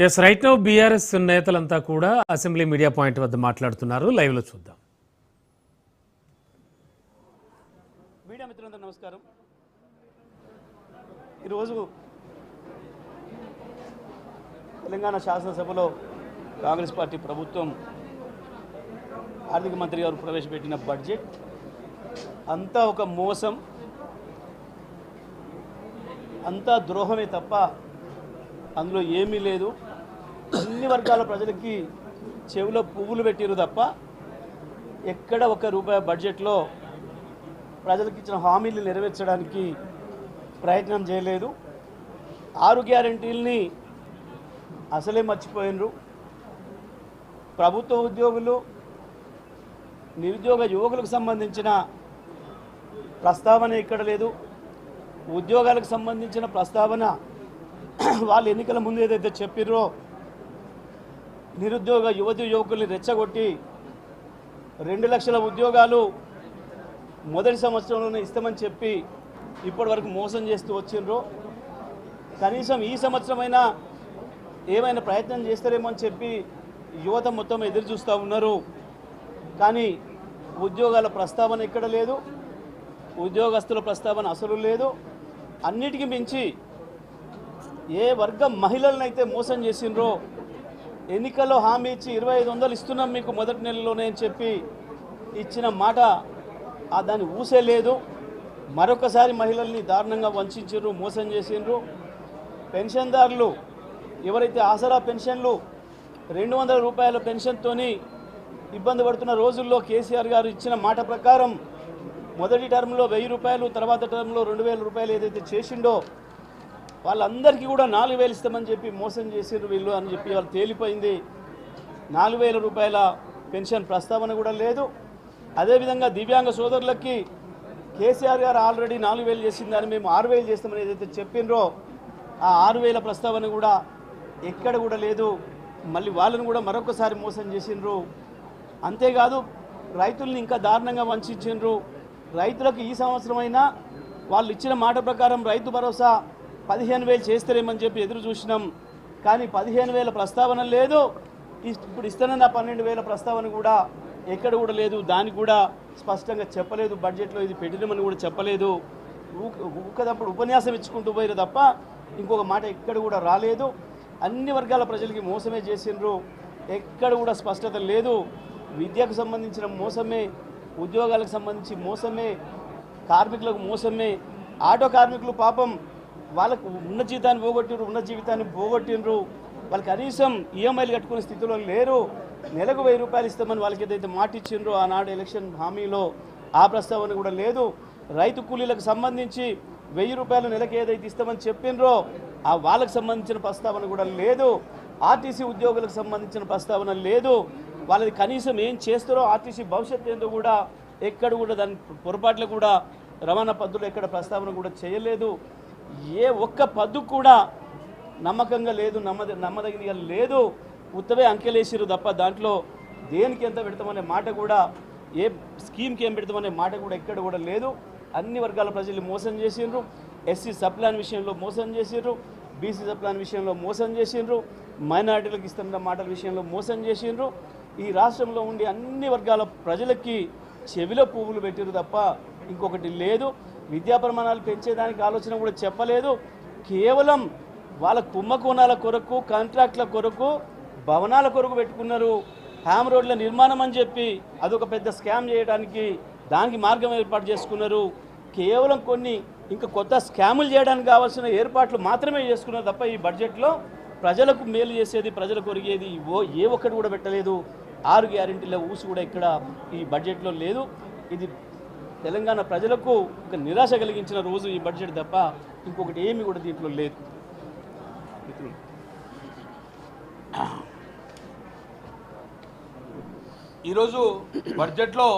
Yes right now BRS నేతలంతా కూడా assembly media point వద్ద మాట్లాడుతున్నారు. లైవ్ లో చూద్దాం. మీడియా మిత్రులందరూ నమస్కారం. ఈరోజు తెలంగాణ శాసనసభలో కాంగ్రెస్ పార్టీ ప్రభుత్వం ఆర్థిక మంత్రి గారు ప్రవేశపెట్టిన బడ్జెట్ అంతా ఒక మోసం, అంతా ద్రోహమే తప్ప అందులో ఏమీ లేదు. అన్ని వర్గాల ప్రజలకి చెవిలో పువ్వులు పెట్టిరు తప్ప ఎక్కడ ₹1 బడ్జెట్లో ప్రజలకు ఇచ్చిన హామీలు నెరవేర్చడానికి ప్రయత్నం చేయలేదు. 6 గ్యారెంటీల్ని అసలే మర్చిపోయినరు. ప్రభుత్వ ఉద్యోగులు, నిరుద్యోగ యువకులకు సంబంధించిన ప్రస్తావన ఇక్కడ లేదు. ఉద్యోగాలకు సంబంధించిన ప్రస్తావన వాళ్ళు ఎన్నికల ముందు ఏదైతే చెప్పిర్రో నిరుద్యోగ యువకుల్ని రెచ్చగొట్టి 2 లక్షల ఉద్యోగాలు మొదటి సంవత్సరంలోనే ఇస్తామని చెప్పి ఇప్పటి వరకు మోసం చేస్తూ వచ్చిండ్రో, కనీసం ఈ సంవత్సరమైనా ఏమైనా ప్రయత్నం చేస్తారేమో అని చెప్పి యువత మొత్తం ఎదురు చూస్తూ ఉన్నారు. కానీ ఉద్యోగాల ప్రస్తావన ఇక్కడ లేదు, ఉద్యోగస్తుల ప్రస్తావన అసలు లేదు. అన్నిటికీ మించి ఏ వర్గం మహిళలనైతే మోసం చేసిండ్రో, ఎన్నికల్లో హామీ ఇచ్చి 2500 ఇస్తున్నాం మీకు మొదటి నెలలోనే అని చెప్పి ఇచ్చిన మాట దాన్ని ఊసే లేదు. మరొకసారి మహిళల్ని దారుణంగా వంచిండ్రు, మోసం చేసిండ్రు. పెన్షన్దారులు ఎవరైతే ఆసరా పెన్షన్లు ₹200 పెన్షన్తోని ఇబ్బంది పడుతున్న రోజుల్లో కేసీఆర్ గారు ఇచ్చిన మాట ప్రకారం మొదటి టర్మ్లో ₹1000, తర్వాత టర్మ్లో ₹2000 ఏదైతే చేసిండో వాళ్ళందరికీ కూడా 4000 ఇస్తామని చెప్పి మోసం చేసిండ్రు వీళ్ళు అని చెప్పి వాళ్ళు తేలిపోయింది. ₹4000 పెన్షన్ ప్రస్తావన కూడా లేదు. అదేవిధంగా దివ్యాంగ సోదరులకి కేసీఆర్ గారు ఆల్రెడీ 4000 చేసిందని మేము 6000 చేస్తామని ఏదైతే చెప్పిండ్రో ఆ 6000 ప్రస్తావన కూడా ఎక్కడ కూడా లేదు. మళ్ళీ వాళ్ళని కూడా మరొకసారి మోసం చేసిండ్రు. అంతేకాదు రైతుల్ని ఇంకా దారుణంగా వంచిండ్రు. రైతులకు ఈ సంవత్సరమైనా వాళ్ళు ఇచ్చిన మాట ప్రకారం రైతు భరోసా 15,000 చేస్తారేమని చెప్పి ఎదురు చూసినాం. కానీ 15,000 ప్రస్తావన లేదు. ఇప్పుడు ఇస్తానన్న 12,000 ప్రస్తావన కూడా ఎక్కడ కూడా లేదు. దానికి కూడా స్పష్టంగా చెప్పలేదు. బడ్జెట్లో ఇది పెట్టినామని కూడా చెప్పలేదు. ఊకదప్పుడు ఉపన్యాసం ఇచ్చుకుంటూ పోయారు తప్ప ఇంకొక మాట ఎక్కడ కూడా రాలేదు. అన్ని వర్గాల ప్రజలకి మోసమే చేసిండ్రు. ఎక్కడ కూడా స్పష్టత లేదు. విద్యకు సంబంధించిన మోసమే, ఉద్యోగాలకు సంబంధించి మోసమే, కార్మికులకు మోసమే. ఆటో కార్మికులు పాపం వాళ్ళకు ఉన్న జీతాన్ని పోగొట్టిండ్రు, ఉన్న జీవితాన్ని పోగొట్టిండ్రు. వాళ్ళు కనీసం ఈఎంఐలు కట్టుకునే స్థితిలో లేరు. నెలకు ₹1000 ఇస్తామని వాళ్ళకి ఏదైతే మాట ఇచ్చిండ్రో ఆనాడు ఎలక్షన్ హామీలో ఆ ప్రస్తావన కూడా లేదు. రైతు కూలీలకు సంబంధించి ₹1000 నెలకు ఏదైతే ఇస్తామని చెప్పిండ్రో ఆ వాళ్ళకు సంబంధించిన ప్రస్తావన కూడా లేదు. ఆర్టీసీ ఉద్యోగులకు సంబంధించిన ప్రస్తావన లేదు. వాళ్ళది కనీసం ఏం చేస్తారో ఆర్టీసీ భవిష్యత్తు ఏందో కూడా ఎక్కడ కూడా దాని పొరపాట్లు కూడా రవాణా పద్ధతులు ఎక్కడ ప్రస్తావన కూడా చేయలేదు. ఏ ఒక్క పద్దు కూడా నమ్మకంగా లేదు, నమ్మదగినగా లేదు. ఉత్తవే అంకెలేసిరు తప్ప దాంట్లో దేనికి ఎంత పెడతామనే మాట కూడా, ఏ స్కీమ్కి ఏం పెడతామనే మాట కూడా ఎక్కడ కూడా లేదు. అన్ని వర్గాల ప్రజలు మోసం చేసిండ్రు. ఎస్సీ సప్లాన్ విషయంలో మోసం చేసిండ్రు, బీసీ సప్లాన్ విషయంలో మోసం చేసిండ్రు, మైనారిటీలకు ఇస్తున్న మాటల విషయంలో మోసం చేసిండ్రు. ఈ రాష్ట్రంలో ఉండి అన్ని వర్గాల ప్రజలకి చెవిలో పువ్వులు పెట్టిరు తప్ప ఇంకొకటి లేదు. విద్యా ప్రమాణాలు పెంచేదానికి ఆలోచన కూడా చెప్పలేదు. కేవలం వాళ్ళ కుంభకోణాల కొరకు, కాంట్రాక్ట్ల కొరకు, భవనాల కొరకు పెట్టుకున్నారు. హ్యామ్ రోడ్ల నిర్మాణం అని చెప్పి అదొక పెద్ద స్కామ్ చేయడానికి దానికి మార్గం ఏర్పాటు చేసుకున్నారు. కేవలం కొన్ని ఇంకా కొత్త స్కాములు చేయడానికి కావాల్సిన ఏర్పాట్లు మాత్రమే చేసుకున్నారు తప్ప ఈ బడ్జెట్లో ప్రజలకు మేలు చేసేది, ప్రజలకు ఒరిగేది ఏ ఒక్కటి కూడా పెట్టలేదు. 6 గ్యారెంటీల ఊసు కూడా ఇక్కడ ఈ బడ్జెట్లో లేదు. ఇది తెలంగాణ ప్రజలకు ఒక నిరాశ కలిగించిన రోజు ఈ బడ్జెట్ తప్ప ఇంకొకటి ఏమీ కూడా దీంట్లో లేదు. ఈరోజు బడ్జెట్లో